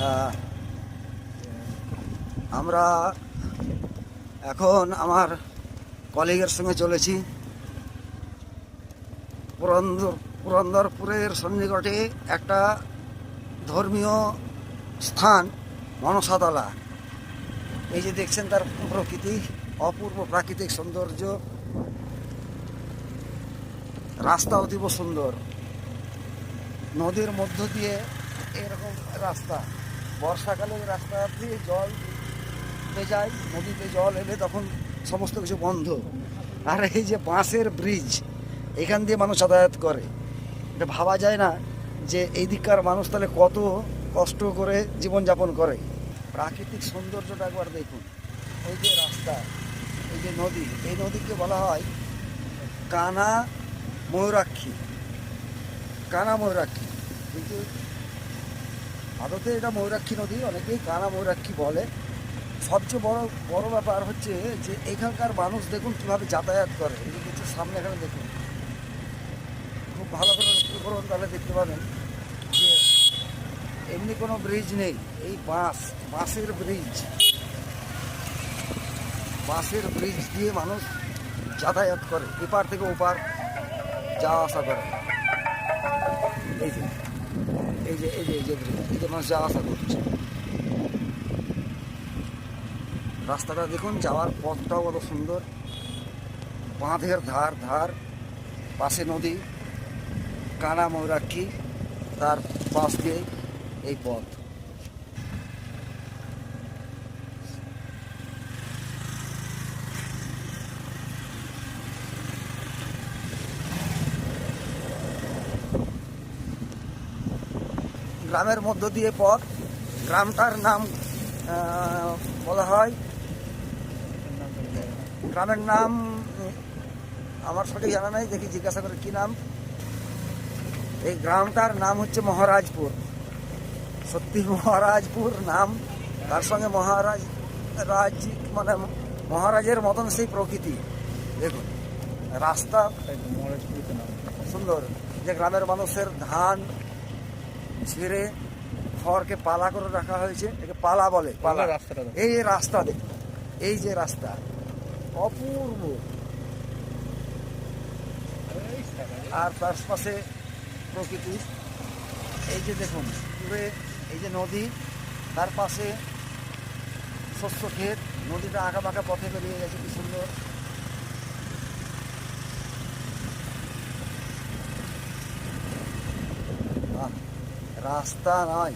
আহ, আমরা এখন আমার কলিগের সঙ্গে চলেছি পুরন্দরপুরের সন্নিকটে একটা ধর্মীয় স্থান মনসাতলা। এই যে দেখছেন তার প্রকৃতি, অপূর্ব প্রাকৃতিক সৌন্দর্য, রাস্তা অতীব সুন্দর, নদীর মধ্য দিয়ে এরকম রাস্তা। বর্ষাকালে রাস্তা দিয়ে জল উঠে যায়, নদীতে জল এলে তখন সমস্ত কিছু বন্ধ। আর এই যে বাঁশের ব্রিজ, এখান দিয়ে মানুষ যাতায়াত করে। এটা ভাবা যায় না যে এই দিককার মানুষ তাহলে কত কষ্ট করে জীবনযাপন করে। প্রাকৃতিক সৌন্দর্যটা একবার দেখুন। এই যে রাস্তা, এই যে নদী, এই নদীকে বলা হয় কানা ময়ূরাক্ষী। কানা ময়ূরাক্ষী, কিন্তু আদতে এটা ময়ূরাক্ষী নদী, অনেকেই কানা ময়ূরাক্ষী বলে। সবচেয়ে বড় বড় ব্যাপার হচ্ছে যে এখানকার মানুষ দেখুন কীভাবে যাতায়াত করে। এই যে কিছু সামনে এখানে দেখুন, খুব ভালো করে লক্ষ্য করুন, তাহলে দেখতে পাবেন যে এমনি কোনো ব্রিজ নেই। এই বাঁশের ব্রিজ দিয়ে মানুষ যাতায়াত করে, এপার থেকে ওপার যাওয়া আসা করে। এই যে ব্রিজ, এই যে মানুষ যাওয়া আসা করছে। রাস্তাটা দেখুন, যাওয়ার পথটাও কত সুন্দর, বাঁধের ধার পাশে নদী, কানা ময়ূরাক্ষী, তার পাশ দিয়ে এই পথ। গ্রামের মধ্য দিয়ে পথ। গ্রামটার নাম বলা হয়, গ্রামের নাম আমার সঠিক জানা নাই, দেখি জিজ্ঞাসা করে কি নাম। এই গ্রামটার নাম হচ্ছে মহারাজপুর। সত্যি মহারাজপুর নাম, তার সঙ্গে মানে মহারাজের মতন সেই প্রকৃতি। দেখুন রাস্তা সুন্দর, যে গ্রামের মানুষের ধান ছেড়ে খড়কে পালা করে রাখা হয়েছে, একে পালা বলে। পালা রাস্তাটা, এই রাস্তা দেখুন, এই যে রাস্তা অপূর্ব। আর তার পাশে প্রকৃতি, এই যে দেখুন দূরে এই যে নদী, তার পাশে শস্য ক্ষেত, নদীটা আঁকা বাঁকা পথে বেরিয়ে গেছে, কি সুন্দর। রাস্তা নয়,